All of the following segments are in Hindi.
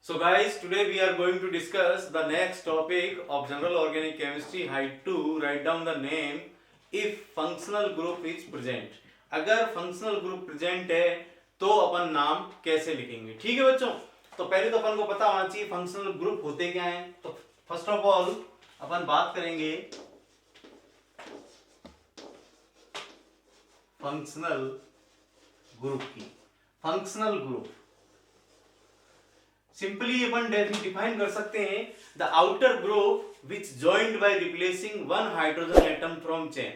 So guys, today we are going to discuss the next topic of general organic chemistry, height 2. Write down the name if functional group is present. अगर functional group present है तो अपन नाम कैसे लिखेंगे? ठीक है बच्चों, तो पहले तो अपन को पता होना चाहिए functional group होते क्या हैं. तो फर्स्ट ऑफ ऑल अपन बात करेंगे फंक्शनल ग्रुप की. फंक्शनल ग्रुप सिंपली अपन डिफाइन कर सकते हैं the outer group which joined by replacing one hydrogen atom from chain.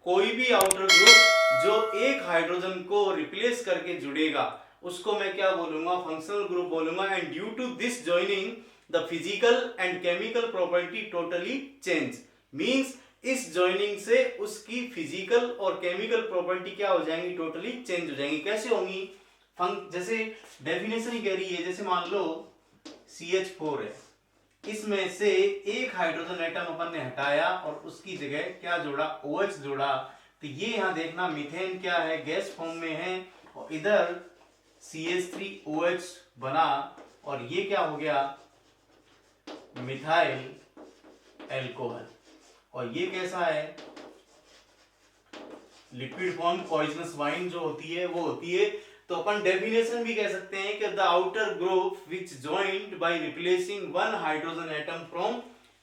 कोई भी आउटर ग्रुप जो एक हाइड्रोजन को रिप्लेस करके जुड़ेगा उसको मैं क्या बोलूंगा? फंक्शनल ग्रुप बोलूंगा. And due to this joining the physical and chemical property totally change. Means इस जॉइनिंग से उसकी फिजिकल और केमिकल प्रॉपर्टी क्या हो जाएंगी? टोटली चेंज हो जाएंगी. कैसे होंगी? जैसे डेफिनेशन ही कह रही है, जैसे मान लो CH4 है, इसमें से एक हाइड्रोजन एटम अपन ने हटाया और उसकी जगह क्या जोड़ा? OH जोड़ा. तो ये यहां देखना मीथेन क्या है? गैस फॉर्म में है. और इधर CH3OH बना और ये क्या हो गया? Methyl alcohol. और ये कैसा है? लिक्विड फॉर्म पॉइजनस वाइन जो होती है वो होती है. तो अपन डेफिनेशन भी कह सकते हैं कि the outer group which joined by replacing one hydrogen atom from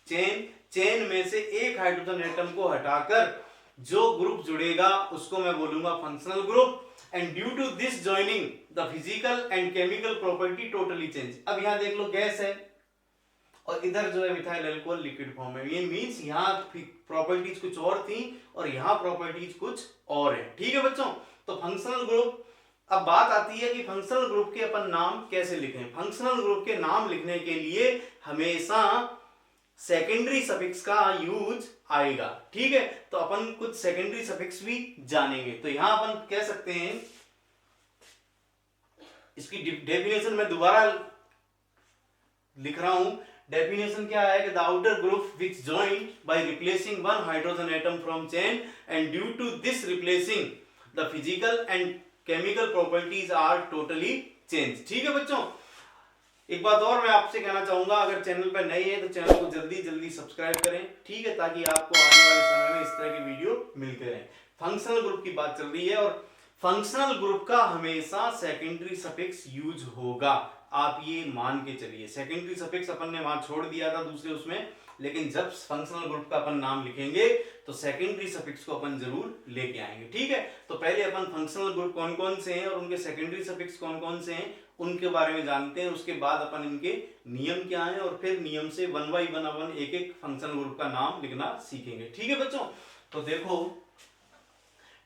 chain. Chain में से एक हाइड्रोजन एटम को हटाकर जो ग्रुप जुड़ेगा उसको मैं बोलूंगा functional group. And due to this joining the physical and chemical property totally change. अब यहां देख लो गैस है और इधर जो है मिथाइल अल्कोहल लिक्विड फॉर्म में. ये मींस यहां प्रॉपर्टीज कुछ और थी और यहां प्रॉपर्टीज कुछ और है. ठीक है बच्चों, तो फंक्शनल ग्रुप. अब बात आती है कि फंक्शनल ग्रुप के अपन नाम कैसे लिखें. फंक्शनल ग्रुप के नाम लिखने के लिए हमेशा सेकेंडरी सफिक्स का यूज आएगा. ठीक है, तो अपन कुछ सेकेंडरी सफिक्स भी जानेंगे. तो यहां अपन कह सकते हैं, इसकी डेफिनेशन मैं दोबारा लिख रहा हूं. डेफिनेशन क्या है कि the outer group which joined by replacing one hydrogen atom from chain and due to this replacing the physical and chemical properties are totally change. ठीक है बच्चों, एक बात और मैं आपसे कहना चाहूंगा, अगर चैनल पर नए हैं तो चैनल को जल्दी जल्दी सब्सक्राइब करें. ठीक है, ताकि आपको आने वाले समय में इस तरह की वीडियो मिलते रहे. फंक्शनल ग्रुप की बात चल रही है और फंक्शनल ग्रुप का हमेशा सेकेंडरी सफिक्स यूज होगा. आप ये मान के चलिए. सेकेंडरी सफिक्स अपन ने वहां छोड़ दिया था दूसरे उसमें, लेकिन जब फंक्शनल ग्रुप का अपन नाम लिखेंगे तो सेकेंडरी सफिक्स को अपन जरूर लेके आएंगे. ठीक है, तो पहले अपन फंक्शनल ग्रुप कौन कौन से हैं और उनके सेकेंडरी सफिक्स कौन कौन से हैं उनके बारे में जानते हैं. उसके बाद अपन इनके नियम क्या हैं और फिर नियम से वन बाई वन अपन एक एक फंक्शनल ग्रुप का नाम लिखना सीखेंगे. ठीक है बच्चों, तो देखो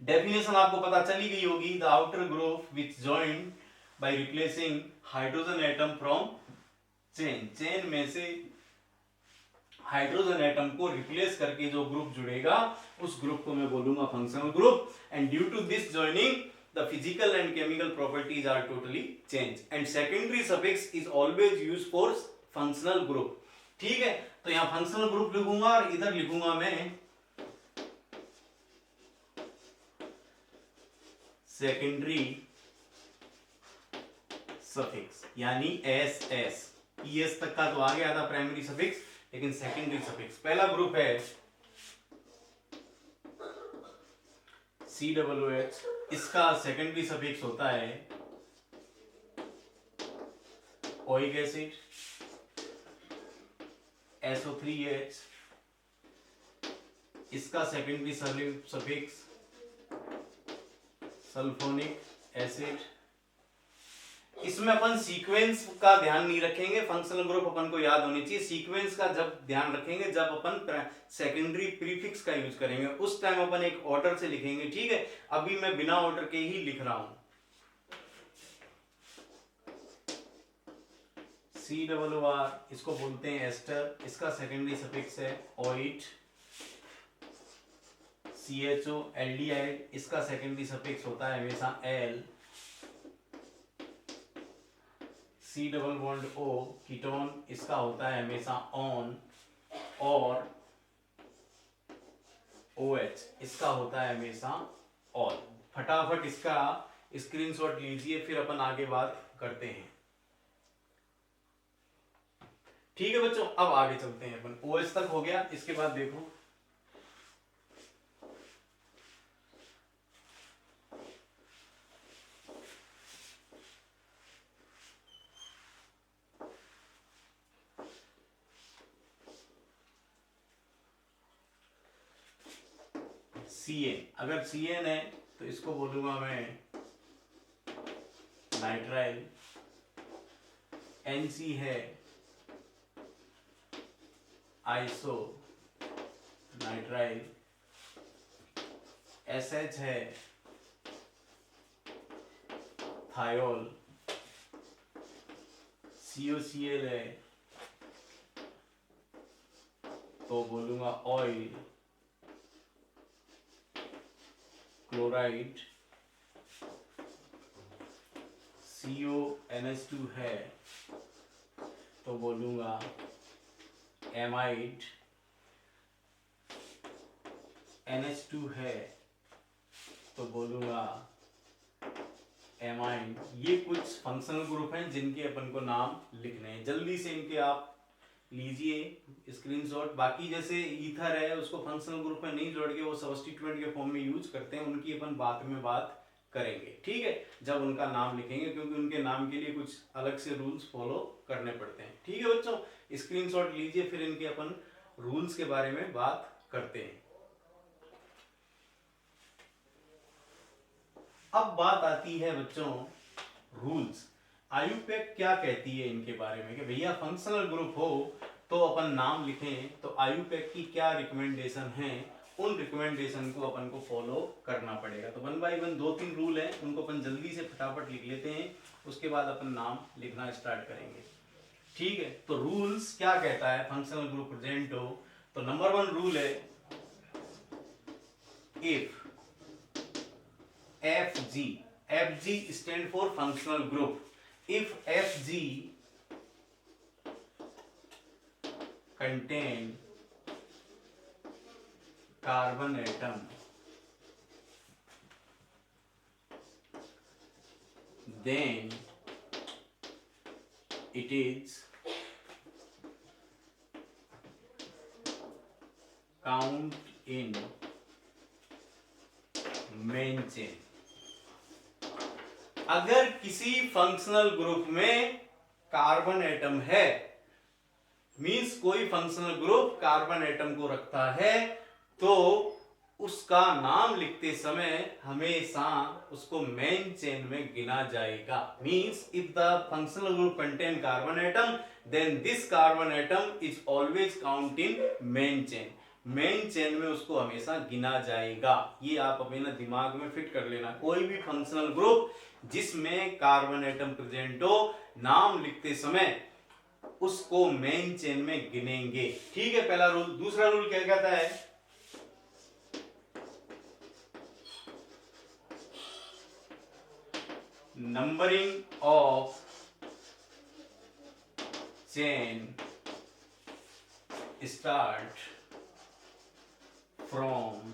डेफिनेशन आपको पता चली गई होगी. The outer group which joined by replacing hydrogen atom from chain. Chain में से हाइड्रोजन एटम को रिप्लेस करके जो ग्रुप जुड़ेगा उस ग्रुप को मैं बोलूंगा functional group. And due to this joining the physical and chemical properties are totally change. And secondary suffix is always used for functional group. ठीक है, तो यहां फंक्शनल ग्रुप लिखूंगा और इधर लिखूंगा मैं सेकेंडरी सफिक्स, यानी SS. ES तक का तो आ गया था प्राइमरी सफिक्स, लेकिन सेकेंडरी सफिक्स. पहला ग्रुप है COOH. इसका सेकेंडरी सफिक्स होता है ओइक एसिड. SO3H. इसका सेकेंडरी सफिक्स सल्फोनिक एसिड. इसमें अपन सीक्वेंस का ध्यान नहीं रखेंगे. फंक्शनल ग्रुप अपन को याद होनी चाहिए. सीक्वेंस का जब ध्यान रखेंगे जब अपन सेकेंडरी प्रीफिक्स का यूज करेंगे, उस टाइम अपन एक ऑर्डर से लिखेंगे. ठीक है, अभी मैं बिना ऑर्डर के ही लिख रहा हूं. COOR इसको बोलते हैं एस्टर. इसका सेकेंडरी सफिक्स है ओइट. CHO aldehyde. इसका सेकेंडरी सफिक्स होता है हमेशा L. C double bond O ketone. इसका होता है हमेशा ऑन. और OH इसका होता है हमेशा ऑल. फटाफट इसका स्क्रीनशॉट लीजिए, फिर अपन आगे बात करते हैं. ठीक है बच्चों, अब आगे चलते हैं अपन। OH तक हो गया, इसके बाद देखो CN। अगर CN है तो इसको बोलूंगा मैं नाइट्राइल। NC है आइसो नाइट्राइल। SH है थायोल। COCl है तो बोलूंगा ऑयल क्लोराइड। CONH2 है तो बोलूंगा एमाइड। NH2 है तो बोलूंगा एमाइन। ये कुछ फंक्शनल ग्रुप हैं जिनके अपन को नाम लिखने हैं, जल्दी से इनके आप लीजिए स्क्रीनशॉट। बाकी जैसे ईथर है उसको फंक्शनल ग्रुप में नहीं जोड़ के वो सब्स्टिट्यूएंट के फॉर्म में यूज करते हैं, उनकी अपन बाद में बात करेंगे, ठीक है, जब उनका नाम लिखेंगे, क्योंकि उनके नाम के लिए कुछ अलग से रूल्स फॉलो करने पड़ते हैं। ठीक है बच्चों, स्क्रीनशॉट लीजिए, फिर इनके अपन रूल्स के बारे में बात करते हैं। अब बात आती है बच्चों रूल्स। आयुपैक क्या कहती है इनके बारे में कि भैया फंक्शनल ग्रुप हो तो अपन नाम लिखें, तो आयुपैक की क्या रिकमेंडेशन है, उन रिकमेंडेशन को अपन को फॉलो करना पड़ेगा। तो 1 बाय 1 2-3 रूल हैं, उनको अपन जल्दी से फटाफट लिख लेते हैं, उसके बाद अपन नाम लिखना स्टार्ट करेंगे। ठीक है, तो रूल्स क्या कहता है फंक्शनल ग्रुप प्रेजेंट हो, तो नंबर 1 रूल है if FG stand for functional group. If FG contain carbon atom, then it is count in main chain। अगर किसी फंक्शनल ग्रुप में कार्बन एटम है, मींस कोई फंक्शनल ग्रुप कार्बन एटम को रखता है, तो उसका नाम लिखते समय हमेशा उसको मेन चेन में गिना जाएगा। Means if the functional group contain carbon atom then this carbon atom is always count in main chain. Main chain में उसको हमेशा गिना जाएगा। ये आप अपने दिमाग में फिट कर लेना। कोई भी फंक्शनल ग्रुप जिसमें कार्बन एटम प्रेजेंट हो, नाम लिखते समय उसको मेन चेन में गिनेंगे। ठीक है, पहला रूल। दूसरा रूल क्या कहता है, numbering of chain start from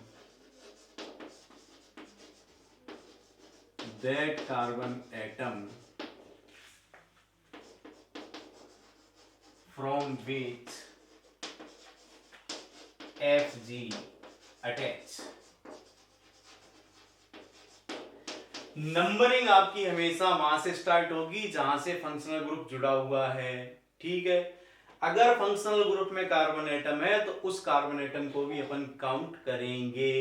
that carbon atom from which FG attach। Numbering आपकी हमेशा वहां से स्टार्ट होगी जहां से फंक्शनल ग्रुप जुड़ा हुआ है। ठीक है, अगर फंक्शनल ग्रुप में कार्बन एटम है तो उस कार्बन एटम को भी अपन काउंट करेंगे।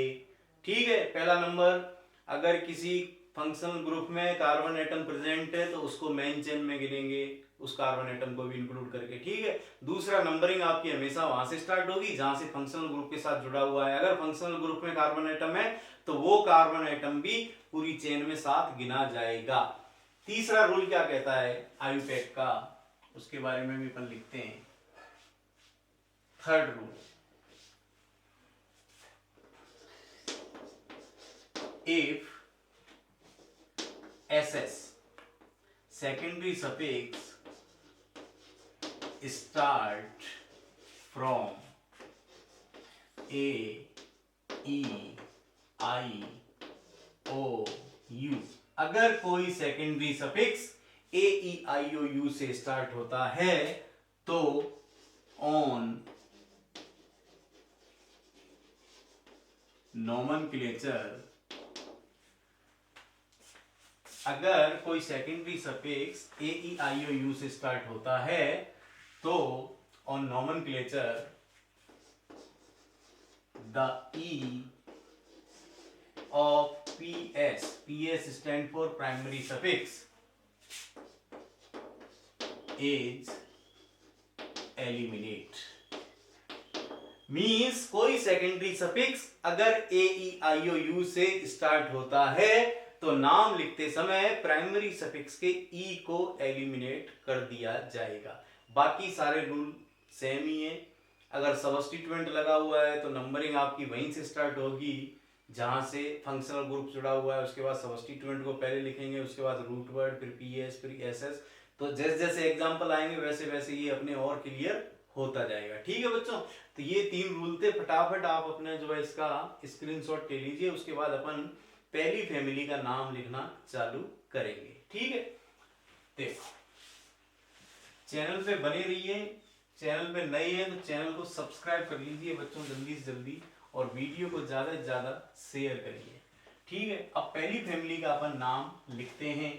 ठीक है, पहला नंबर, अगर किसी फंक्शनल ग्रुप में कार्बन एटम प्रेजेंट है तो उसको मेन चेन में गिनेंगे, उस कार्बन एटम को भी इंक्लूड करके। ठीक है, दूसरा, नंबरिंग आपकी हमेशा वहां से स्टार्ट होगी जहां से फंक्शनल ग्रुप के साथ जुड़ा हुआ है। अगर फंक्शनल ग्रुप में कार्बन एटम है तो वो कार्बन एटम भी पूरी चेन में साथ गिना जाएगा। तीसरा रूल क्या कहता है आयुपैक का, उसके बारे में भी अपन लिखते हैं। Third rule, if SS secondary suffix start from A, E, I, O, U। अगर कोई secondary suffix A, E, I, O, U से स्टार्ट होता है तो ऑन नोमेनक्लेचर, अगर कोई secondary suffix A E I O U से स्टार्ट होता है तो on nomenclature the E of PS stand for primary suffix is eliminate. Means कोई सेकेंडरी सफिक्स अगर A E I O U से स्टार्ट होता है तो नाम लिखते समय प्राइमरी सफिक्स के ई को एलिमिनेट कर दिया जाएगा। बाकी सारे रूल सेम ही है। अगर सबस्टिट्यूएंट लगा हुआ है तो नंबरिंग आपकी वहीं से स्टार्ट होगी जहां से फंक्शनल ग्रुप जुड़ा हुआ है, उसके बाद सबस्टिट्यूएंट को पहले लिखेंगे, उसके बाद रूट वर्ड, फिर पीएस, फिर एसएस। तो जैसे जैसे एग्जांपल आएंगे वैसे वैसे ये अपने और क्लियर होता जाएगा। ठीक है बच्चों, तो ये 3 रूल थे। फटाफट आप अपने जो है इसका स्क्रीनशॉट ले लीजिए, उसके बाद अपन पहली फैमिली का नाम लिखना चालू करेंगे। ठीक है, देखो चैनल पे बने रहिए, चैनल पे नए हैं तो चैनल को सब्सक्राइब कर लीजिए बच्चों जल्दी से जल्दी, और वीडियो को ज्यादा से ज्यादा शेयर करिए। ठीक है, अब पहली फैमिली का अपन नाम लिखते हैं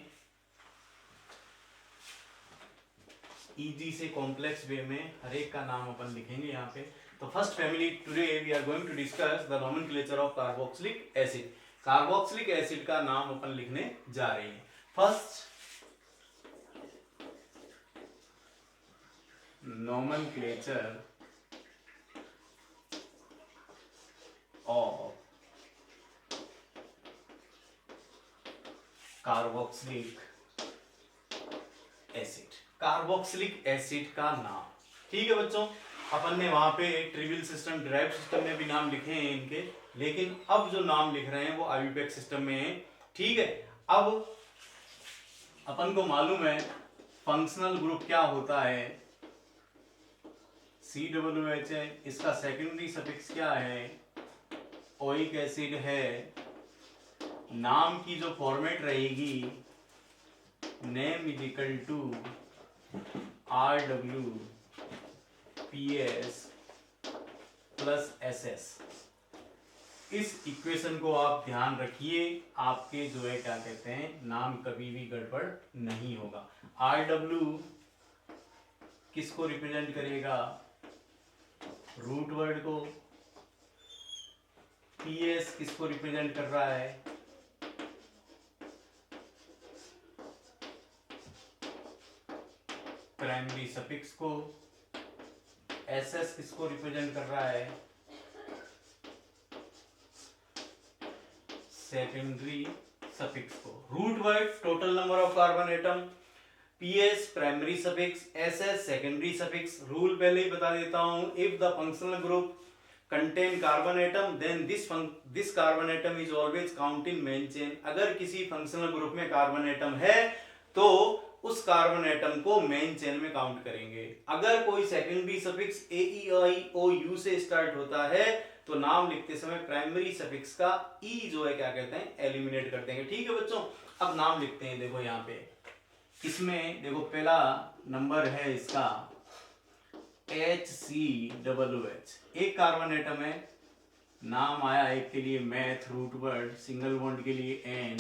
इजी से कॉम्प्लेक्स वे में, हर एक का नाम अपन लिखेंगे यहाँ पे। तो first family today we are going to discuss the nomenclature of carboxylic acid. Carboxylic acid का नाम अपन लिखने जा रहे हैं। First nomenclature of carboxylic acid, carboxylic acid का नाम। ठीक है बच्चों, अपन ने वहां पे ट्रिवियल सिस्टम, डिराइव्ड सिस्टम में भी नाम लिखे हैं इनके, लेकिन अब जो नाम लिख रहे हैं वो आईयूपैक सिस्टम में है। ठीक है, अब अपन को मालूम है फंक्शनल ग्रुप क्या होता है, COOH है, इसका सेकेंडरी सफिक्स क्या है, ओइक एसिड है। नाम की जो फॉर्मेट रहेगी, name is equal to RW PS plus SS। इस इक्वेशन को आप ध्यान रखिए, आपके जो है क्या कहते हैं नाम कभी भी गड़बड़ नहीं होगा। RW किसको रिप्रेजेंट करेगा, रूट वर्ड को। PS किसको रिप्रेजेंट कर रहा है, प्राइमरी सफिक्स को। SS किसको रिप्रेजेंट कर रहा है, सेकेंडरी सफिक्स को। Root word total number of carbon atom, PS primary suffix, SS secondary suffix. Rule पहले ही बता देता हूं, if the functional group contain carbon atom then this carbon atom is always count in main chain। अगर किसी फंक्शनल ग्रुप में कार्बन एटम है तो उस कार्बन एटम को मेन चेन में काउंट करेंगे। अगर कोई सेकेंडरी सफिक्स AEIOU से स्टार्ट होता है तो नाम लिखते समय प्राइमरी सफिक्स का ई जो है क्या कहते हैं एलिमिनेट कर देंगे। ठीक है बच्चों, अब नाम लिखते हैं। देखो यहाँ पे इसमें देखो पहला नंबर है इसका HCOOH, एक कार्बन एटम है, नाम आया एक के लिए meth, root word, single bond के लिए an,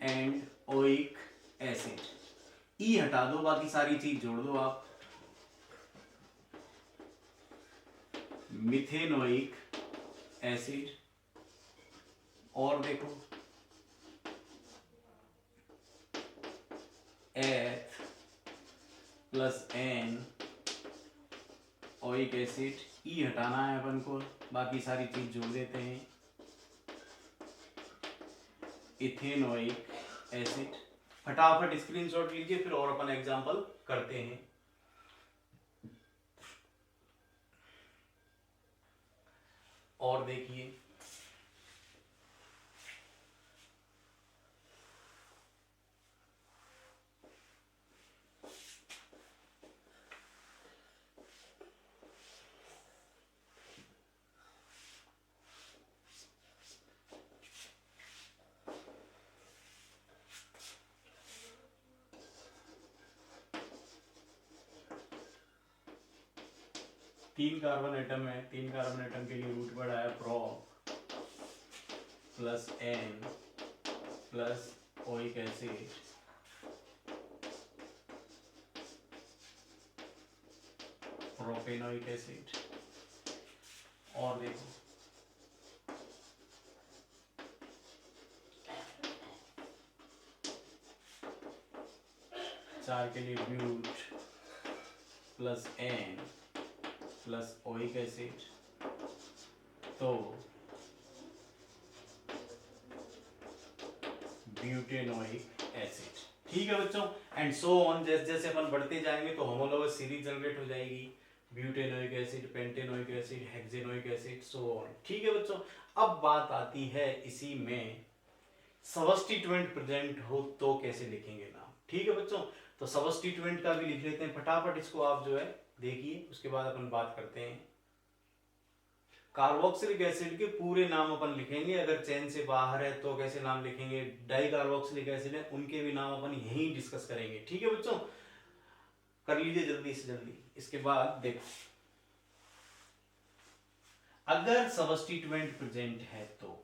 and oic acid. E हटा दो, बाकी सारी चीज जोड़ दो आप। मिथेनोइक एसिड, और देखो एथ प्लस एन ओइक एसिड। ई हटाना है अपन को, बाकी सारी चीज जोड़ देते हैं। Ethanoic acid. फटाफट स्क्रीनशॉट लीजिए, फिर और अपन एग्जांपल करते हैं। और देखिए तीन कार्बन एटम है, तीन कार्बन एटम के लिए रूट वर्ड आया prop plus an plus oic acid propanoic acid. और देखो चार के लिए but plus an plus oic acid, तो ब्यूटेनोइक एसिड। ठीक है बच्चों, एंड सो ऑन, जैसे जैसे अपन बढ़ते जाएंगे तो होमोलॉगस सीरीज जनरेट हो जाएगी, butanoic acid, pentanoic acid, hexanoic acid, so on. ठीक है बच्चों, अब बात आती है इसी में सबस्टिट्यूएंट प्रेजेंट हो तो कैसे लिखेंगे नाम। ठीक है बच्चों, तो सबस्टिट्यूएंट का भी लिख लेते हैं फटाफट, इसको आप जो है देखिए, उसके बाद अपन बात करते हैं। कार्बोक्सिलिक एसिड के पूरे नाम अपन लिखेंगे, अगर चेन से बाहर है तो कैसे नाम लिखेंगे, डाई कार्बोक्सिलिक एसिड है उनके भी नाम अपन यहीं डिस्कस करेंगे। ठीक है बच्चों, कर लीजिए जल्दी से जल्दी। इसके बाद देखो, अगर सबस्टिट्यूएंट प्रेजेंट है तो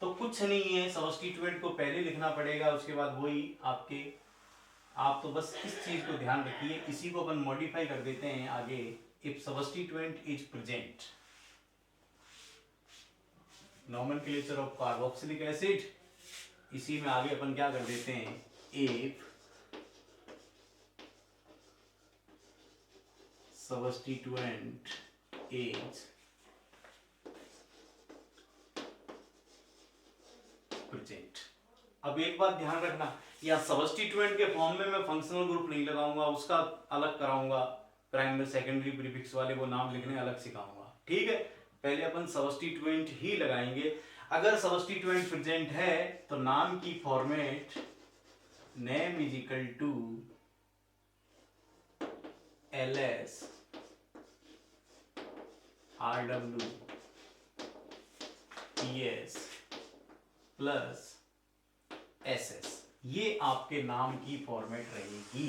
कुछ नहीं है, सबस्टिट्यूएंट को पहले लिखना पड़ेगा, उसके बाद वही आपके, आप तो बस इस चीज को ध्यान रखिए, इसी को अपन मॉडिफाई कर देते हैं आगे। If substituent is present, nomenclature of carboxylic acid, इसी में आगे अपन क्या कर देते हैं, इफ सबस्टिट्यूएंट इज प्रेजेंट। अब एक बात ध्यान रखना, या सबस्टिट्यूएंट के फॉर्म में मैं फंक्शनल ग्रुप नहीं लगाऊंगा, उसका अलग कराऊंगा, प्राइमरी सेकेंडरी प्रीफिक्स वाले वो नाम लिखने अलग सिखाऊंगा। ठीक है, पहले अपन सबस्टिट्यूएंट ही लगाएंगे। अगर सबस्टिट्यूएंट प्रेजेंट है तो नाम की format name is equal to LS RW PS plus SS, ये आपके नाम की फॉर्मेट रहेगी।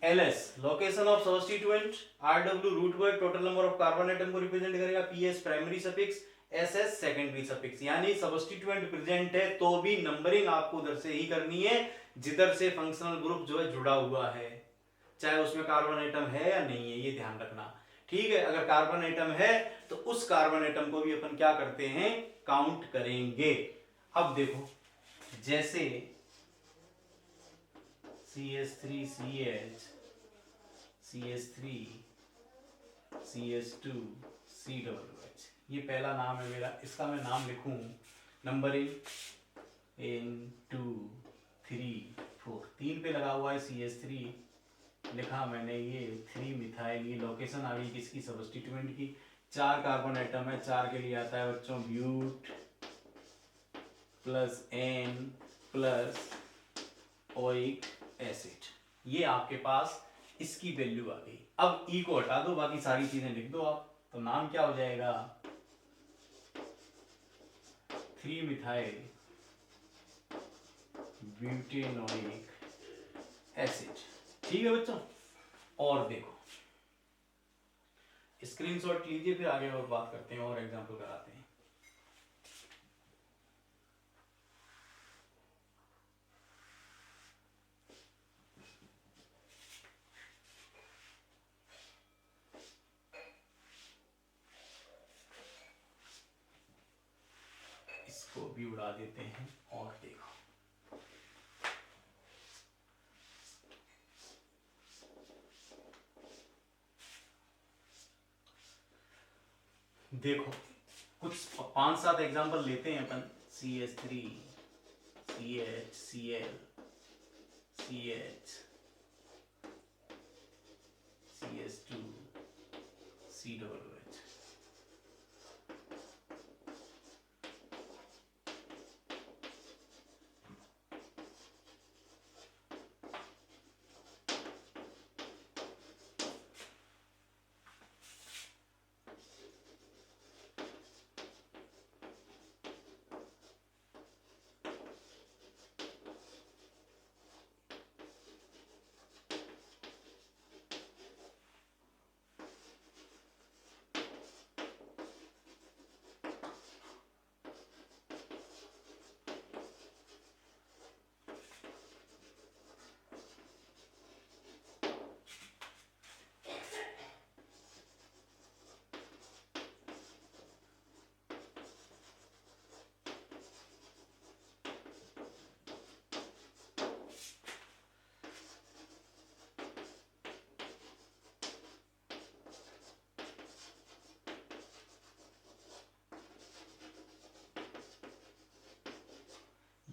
LS location of substituent, RW root word total number of carbon atom को रिप्रेजेंट करेगा, PS primary suffix, SS secondary suffix. यानी सबस्टिट्यूएंट प्रेजेंट है तो भी नंबरिंग आपको उधर से ही करनी है जिधर से फंक्शनल ग्रुप जो है जुड़ा हुआ है, चाहे उसमें कार्बन एटम है या नहीं है, ये ध्यान रखना। ठीक है, अगर कार्बन एटम है तो उस कार्बन एटम को भी अपन क्या करते हैं, काउंट करेंगे। अब देखो, जैसे CH3CH CH3 CH2 COOH, ये पहला नाम है मेरा, इसका मैं नाम लिखूं नंबरिंग 1 2 3 4, 3 पे लगा हुआ है CH3 लिखा मैंने, ये 3 मिथाइल, ये लोकेशन आ गई किसकी, सबस्टिट्यूएंट की। 4 कार्बन एटम है, 4 के लिए आता है बच्चों but plus an plus oic acid, ये आपके पास इसकी वैल्यू आ गई। अब ई को हटा दो, बाकी सारी चीजें लिख दो आप, तो नाम क्या हो जाएगा, 3 मिथाइल ब्यूटेनोइक एसिड। ठीक है बच्चों, और देखो स्क्रीनशॉट लीजिए, फिर आगे और बात करते हैं और एग्जांपल कराते हैं। इसको भी उड़ा देते हैं और देखो, देखो कुछ 5-7 एग्जांपल लेते हैं अपन। CH3 CH Cl CH CH2 COOH,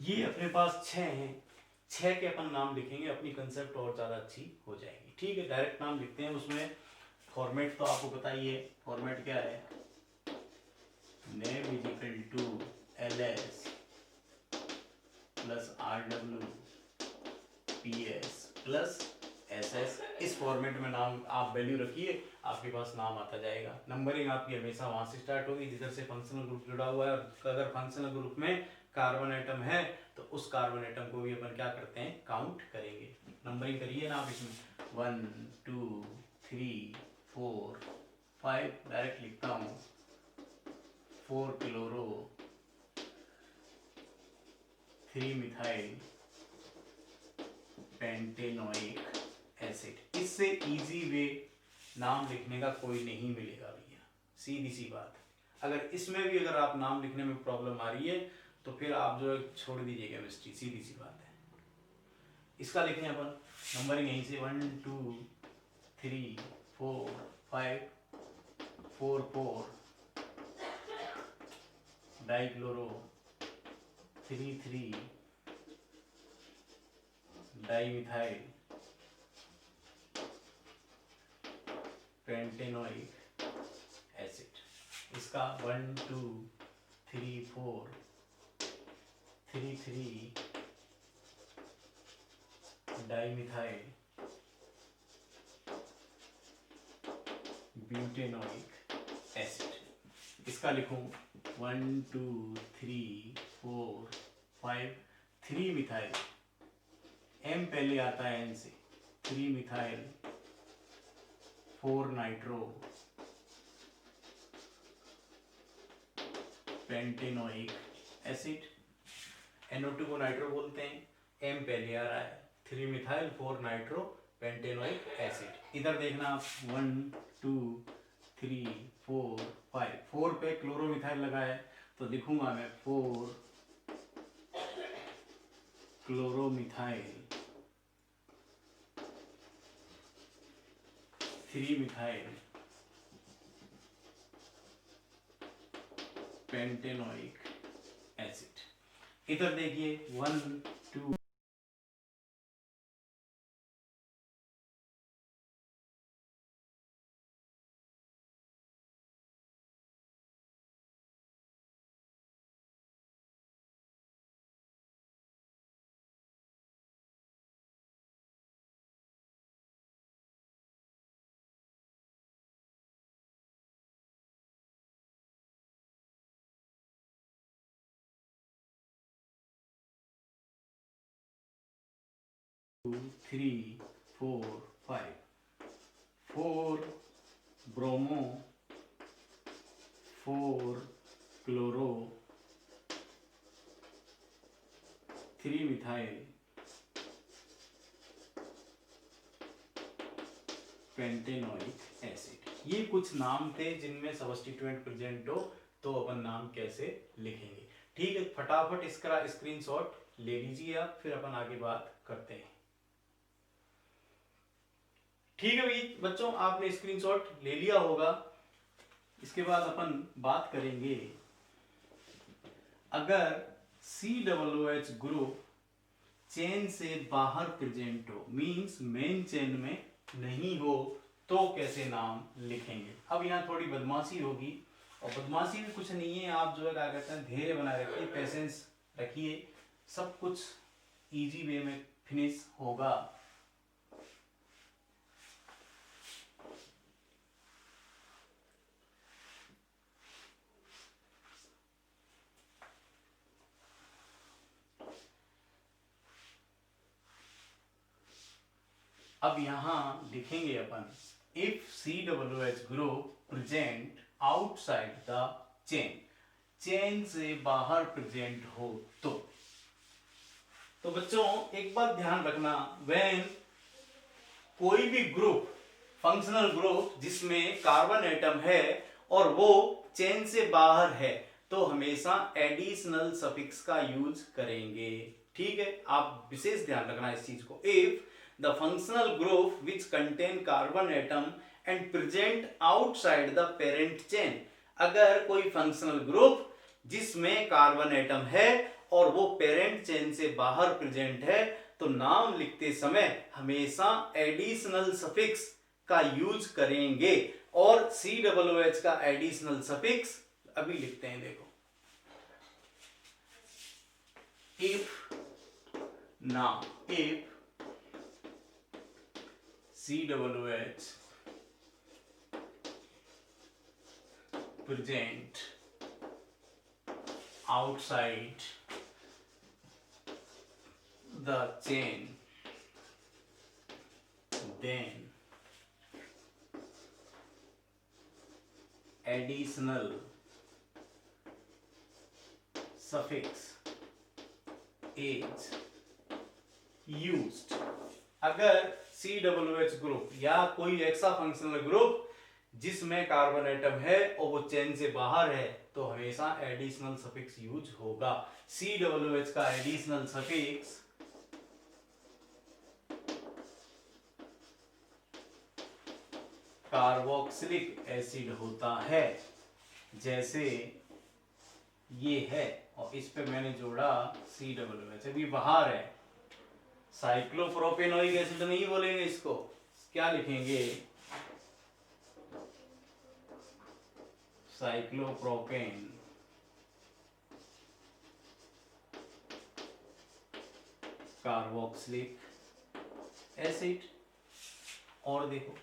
ये अपने पास 6 हैं, 6 के अपन नाम लिखेंगे, अपनी कंसेप्ट और ज़्यादा अच्छी हो जाएगी। ठीक है, डायरेक्ट नाम लिखते हैं। उसमें फॉर्मेट तो आपको पता ही है, फॉर्मेट क्या है, name is equal to ls plus rw ps plus ss। इस फॉर्मेट में नाम आप वैल्यू रखिए, आपके पास नाम आता जाएगा। नंबरिंग आपकी हमेशा वहां से स्टार्ट होगी जिधर से फंक्शनल ग्रुप जुड़ा हुआ है, और अगर फंक्शनल ग्रुप में कार्बन एटम है तो उस कार्बन एटम को भी अपन क्या करते हैं, काउंट करेंगे। नंबरिंग करिए ना आप इसमें, 1 2 3 4 5, डायरेक्ट लिखता हूँ, 4 क्लोरो 3 मिथाइल पेंटेनोइक एसिड। इससे इजी वे नाम लिखने का कोई नहीं मिलेगा भैया, सीधी सी बात। अगर इसमें भी अगर आप नाम लिखने में प्रॉब्लम आ रही है तो फिर आप जो है छोड़ दीजिए केमिस्ट्री, सीधी सी बात है। इसका लिखें अपन नंबरिंग यहीं से 1 2 3 4 5 4 4 डाइक्लोरो 3 3 डाइमिथाइल पेंटेनोइक एसिड। इसका 1 2 3 4 3 3 डाइमिथाइल ब्यूटेनोइक एसिड। इसका लिखूं 1 2 3 4 5 3 मिथाइल, एम पहले आता है एन से, 3 methyl 4 nitro pentanoic acid. NO2 को नाइट्रो बोलते हैं, एम पहले आ रहा है, 3 मिथाइल 4 नाइट्रो पेंटेनोइक एसिड। इधर देखना आप 1 2 3 4 5, 4 पे क्लोरोमिथाइल लगा है तो लिखूंगा मैं 4 क्लोरोमिथाइल 3 मिथाइल पेंटेनोइक एसिड। इधर देखिए 1 2 2 3 4 5 4 bromo 4 chloro 3 methyl pentanoic acid. ये कुछ नाम थे जिनमें सब्स्टिट्यूएंट प्रेजेंट हो तो अपन नाम कैसे लिखेंगे। ठीक है, फटाफट इसका स्क्रीनशॉट ले लीजिए आप, फिर अपन आगे बात करते हैं। ठीक है भाई बच्चों, आपने स्क्रीनशॉट ले लिया होगा। इसके बाद अपन बात करेंगे, अगर COOH ग्रुप चेन से बाहर प्रेजेंट हो, मींस मेन चेन में नहीं हो, तो कैसे नाम लिखेंगे। अब यहाँ थोड़ी बदमाशी होगी, और बदमाशी भी कुछ नहीं है, आप जो है क्या कहते हैं, धैर्य बनाए रखिए, पेशेंस रखिए, सब कुछ इजी वे में फिनिश होगा। अब यहां लिखेंगे अपन, if COOH group present outside the chain, chain से बाहर प्रेजेंट हो तो बच्चों एक बात ध्यान रखना, व्हेन कोई भी ग्रुप, फंक्शनल ग्रुप जिसमें कार्बन एटम है और वो चेन से बाहर है, तो हमेशा एडिशनल सफिक्स का यूज करेंगे। ठीक है, आप विशेष ध्यान रखना इस चीज को। If the functional group which contain carbon atom and present outside the parent chain, अगर कोई फंक्शनल ग्रुप जिसमें कार्बन एटम है और वो पेरेंट चेन से बाहर प्रेजेंट है, तो नाम लिखते समय हमेशा एडिशनल सफिक्स का यूज करेंगे। और COOH का एडिशनल सफिक्स अभी लिखते हैं, देखो। If COOH present outside the chain, then additional suffix is used। अगर COOH ग्रुप या कोई ऐसा फंक्शनल ग्रुप जिसमें कार्बन एटम है और वो चेन से बाहर है, तो हमेशा एडिशनल सफिक्स यूज होगा। COOH का एडिशनल सफिक्स कार्बोक्सिलिक एसिड होता है, जैसे ये है, और इस पे मैंने जोड़ा COOH, अभी बाहर है। साइक्लोप्रोपेनोइक एसिड नहीं बोलेंगे इसको, क्या लिखेंगे? Cyclopropane carboxylic acid. और देखो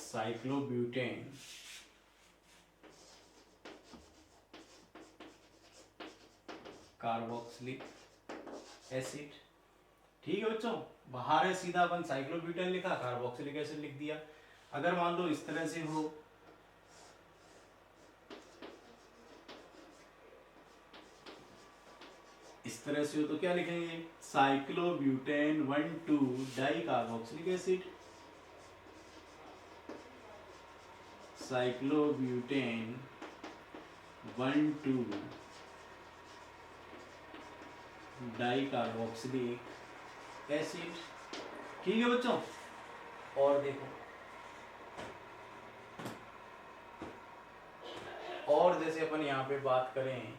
साइक्लोब्यूटेन कार्बोक्सिलिक एसिड। ठीक है बच्चों, बाहर है, सीधा अपन साइक्लोब्यूटेन लिखा, कार्बोक्सिलिक एसिड लिख दिया। अगर मान लो इस तरह से हो, इस तरह से हो, तो क्या लिखेंगे? Cyclobutane 1,2 di carboxylic acid, cyclobutane 1,2 di carboxylic acid. ठीक है बच्चों, और देखो, और जैसे अपन यहाँ पे बात करें,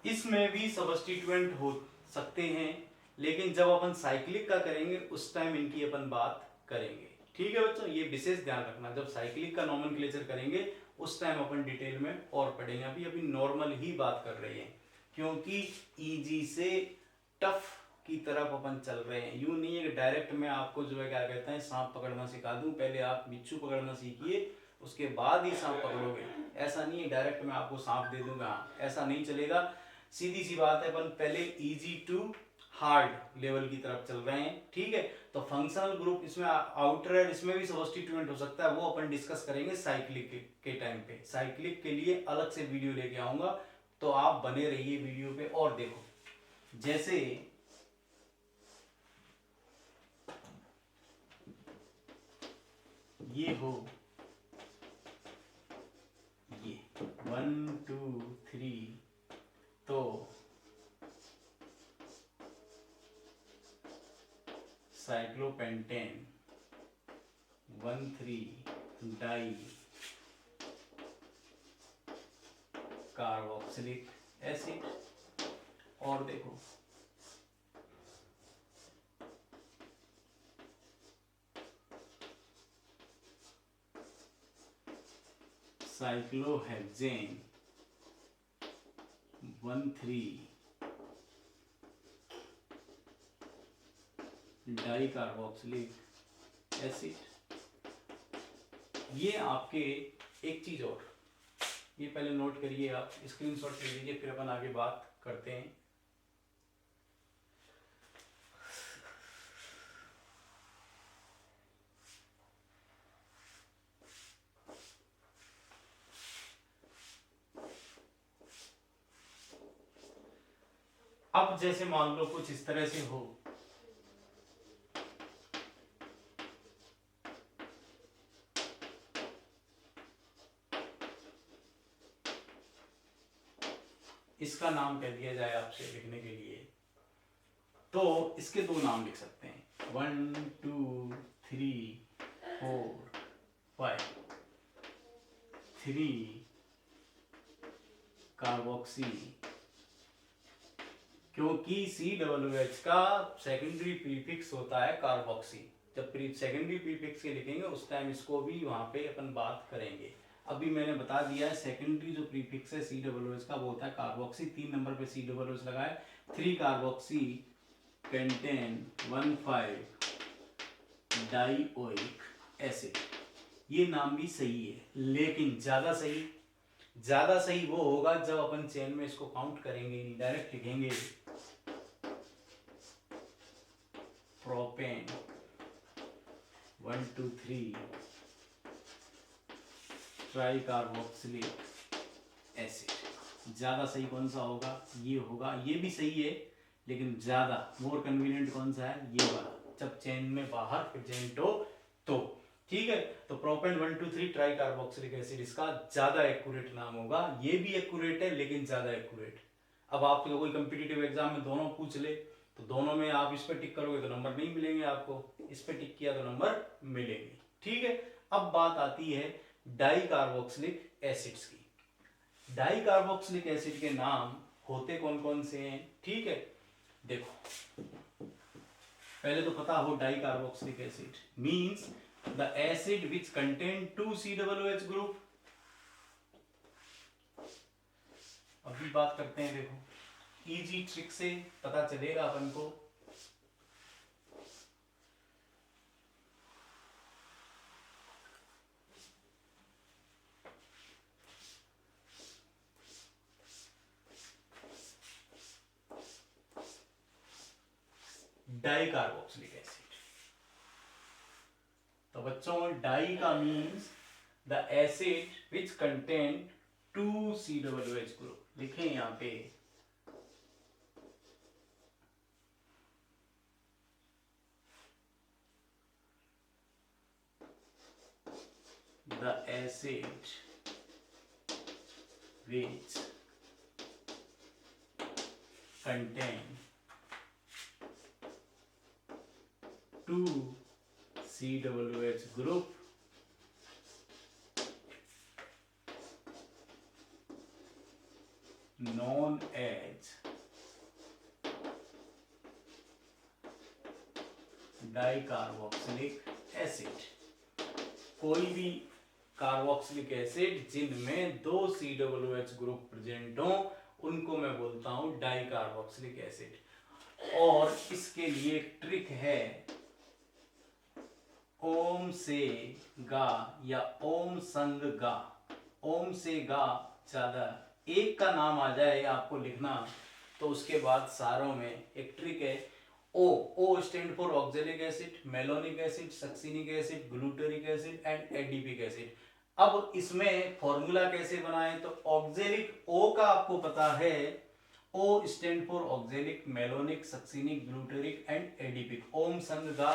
इसमें भी सब्स्टिट्यूएंट हो सकते हैं, लेकिन जब अपन साइक्लिक का करेंगे उस टाइम इनकी अपन बात करेंगे। ठीक है बच्चों, ये विशेष ध्यान रखना, जब साइक्लिक का नोमेनक्लेचर करेंगे उस टाइम अपन डिटेल में और पढ़ेंगे। अभी नॉर्मल ही बात कर रहे हैं, क्योंकि इजी से टफ की तरफ अपन चल रहे हैं। यूं नहीं है कि डायरेक्ट मैं आपको जो है क्या कहते हैं सांप पकड़ना सिखा दूं, पहले आप बिच्छू पकड़ना सीखिए उसके बाद ही सांप पकड़ोगे। ऐसा नहीं है डायरेक्ट मैं आपको सांप दे दूंगा, ऐसा नहीं चलेगा। सीधी सी बात है, अपन पहले इजी टू हार्ड लेवल की तरफ चल रहे हैं। ठीक है, तो फंक्शनल ग्रुप इसमें आउटर है, इसमें भी सब्स्टिट्यूएंट हो सकता है, वो अपन डिस्कस करेंगे साइक्लिक के टाइम पे। साइक्लिक के लिए अलग से वीडियो लेके आऊंगा, तो आप बने रहिए वीडियो पे। और देखो, जैसे ये हो, ये 1 2 3, तो साइक्लोपेंटेन 1,3 डाई कार्बोक्सिलिक एसिड। और देखो साइक्लोहेक्सेन 1,3 डाई कार्बोक्सिलिक एसिड। ये आपके एक चीज और, ये पहले नोट करिए, आप स्क्रीनशॉट ले लीजिए, फिर अपन आगे बात करते हैं। अब जैसे मान लो कुछ इस तरह से हो, इसका नाम कह दिया जाए आपसे लिखने के लिए, तो इसके दो नाम लिख सकते हैं, 1 2 3 4 5, 3 कार्बोक्सी, क्योंकि COOH का सेकेंडरी प्रीफिक्स होता है कार्बोक्सी। जब सेकेंडरी प्रीफिक्स के लिखेंगे उस टाइम इसको भी वहां पे अपन बात करेंगे। अभी मैंने बता दिया है सेकेंडरी जो प्रीफिक्स है COOH का वो होता है कार्बोक्सी। 3 नंबर पे COOH लगाए, 3 कार्बोक्सी कंटेन 1,5 डाइओइक एसिड। ये नाम भी सही है, लेकिन ज्यादा सही वो होगा जब अपन चेन में इसको काउंट करेंगे, नहीं डायरेक्ट लिखेंगे प्रोपेन 1 2 3 ट्राई कार्बोक्सिलिक एसिड। ज्यादा सही कौन सा होगा? ये होगा। ये भी सही है लेकिन ज्यादा मोर कन्वीनियंट कौन सा है? ये वाला, जब चेन में बाहर प्रेजेंट हो तो। ठीक है, तो प्रोपेन 1 2 3 ट्राई कार्बोक्सिलिक एसिड इसका ज्यादा एक्यूरेट नाम होगा। ये भी एक्यूरेट है लेकिन ज्यादा एक्यूरेट। अब आप कोई कंपिटिटिव एग्जाम में दोनों पूछ ले तो दोनों में आप इस पे टिक करोगे तो नंबर नहीं मिलेंगे आपको, इस पे टिक किया तो नंबर मिलेंगे। ठीक है, अब बात आती है डाई कार्बोक्सिलिक एसिड्स की। डाई कार्बोक्सिलिक एसिड के नाम होते कौन कौन से हैं? ठीक है, देखो पहले तो पता हो di carboxylic acid means the acid which contain 2 COOH group. अभी बात करते हैं, देखो इजी ट्रिक से पता चलेगा अपन को। डाई कार्बोक्सिलिक एसिड, तो बच्चों डाई का means the acid which contain 2 COOH group. लिखें यहां पे the acid which contain 2 COOH group known as dicarboxylic acid. कोई भी कार्बोक्सिलिक एसिड जिनमें 2 COOH ग्रुप प्रेजेंट हो उनको मैं बोलता हूं डाइकार्बोक्सिलिक एसिड। और इसके लिए एक ट्रिक है, ओम से गा या ओम संग गा। ओम से गा ज्यादा, एक का नाम आ जाए आपको लिखना तो उसके बाद सारों में एक ट्रिक है। O stand for oxalic acid, malonic acid, succinic acid, glutaric acid and adipic acid. अब इसमें फॉर्मूला कैसे बनाएं? तो ऑक्जेलिक ओ का आपको पता है, O stand for oxalic, malonic, succinic, glutaric and adipic. ओम संग गा,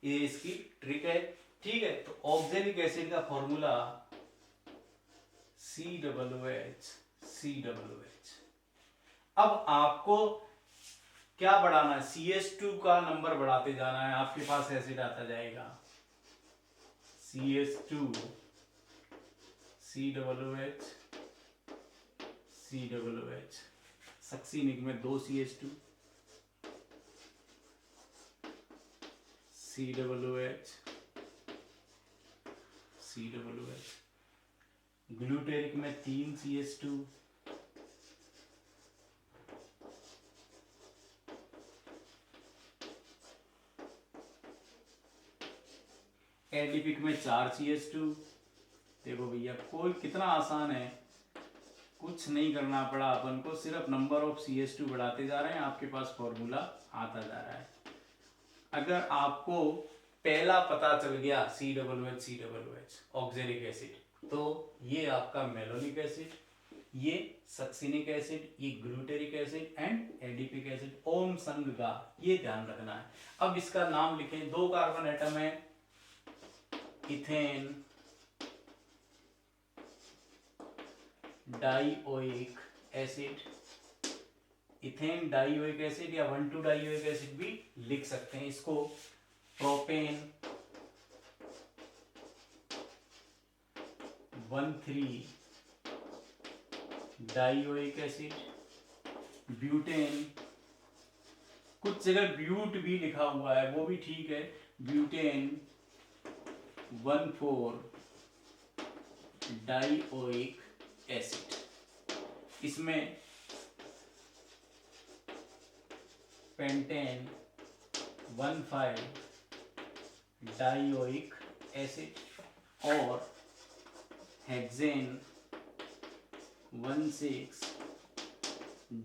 ये इसकी ट्रिक है। ठीक है, तो ऑक्जेलिक एसिड का फॉर्मूला COOH। अब आपको क्या बढ़ाना है? CH2 का नंबर बढ़ाते जाना है, आपके पास एसिड आता जाएगा CH2 COOH। सक्सिनिक में 2 CH2 COOH। ग्लूटेरिक में 3 CH2 एडिपिक में 4 CH2। देखो भैया कोई कितना आसान है, कुछ नहीं करना पड़ा अपन को, सिर्फ नंबर ऑफ CH2 बढ़ाते जा रहे हैं, आपके पास फॉर्मूला आता जा रहा है। अगर आपको पहला पता चल गया COOH ऑक्जेलिक एसिड, तो ये आपका मेलोनिक एसिड, ये सक्सिनिक एसिड, ये glutaric acid and adipic acid, ओम संघ का, ये ध्यान रखना है। अब इसका नाम लिखें, 2 कार्बन एटम है, ethane dioic acid, ethane dioic acid या 1,2 डाइओइक एसिड भी लिख सकते हैं इसको। प्रोपेन 1,3 डाइओइक एसिड, ब्यूटेन, कुछ जगह ब्यूट भी लिखा हुआ है वो भी ठीक है, ब्यूटेन 1,4 डाइओइक एसिड। इसमें पेंटेन 1,5 डाइओइक एसिड और हेक्सेन 1,6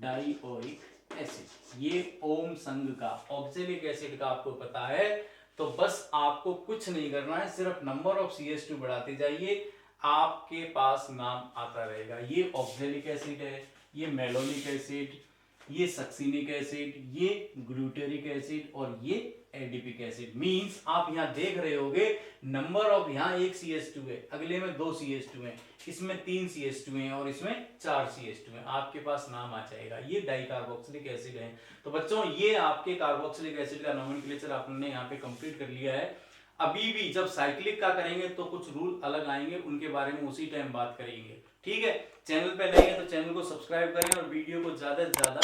डाइओइक एसिड। ये ओम संघ का ऑक्जेलिक एसिड का आपको पता है, तो बस आपको कुछ नहीं करना है, सिर्फ नंबर ऑफ CH2 बढ़ाते जाइए, आपके पास नाम आता रहेगा। ये ऑक्जेलिक एसिड है, ये मेलोनिक एसिड, ये सक्सिनिक एसिड, ये ग्लूटेरिक एसिड और ये एडिपिक एसिड। मींस आप यहाँ देख रहे होगे नंबर ऑफ, यहाँ 1 CH2 है, अगले में 2 CH2 है, इसमें 3 CH2 है और इसमें 4 CH2 है, आपके पास नाम आ जाएगा, ये डाइकार्बोक्सिलिक एसिड है। तो बच्चों ये आपके कार्बोक्सिलिक एसिड का नोमेनक्लेचर आपने यहाँ पे कंप्लीट कर लिया है। अभी भी जब साइक्लिक का करेंगे तो कुछ रूल अलग आएंगे, उनके बारे में उसी टाइम बात करेंगे, ठीक है। चैनल पे नए हैं तो चैनल को सब्सक्राइब करें और वीडियो को ज्यादा से ज्यादा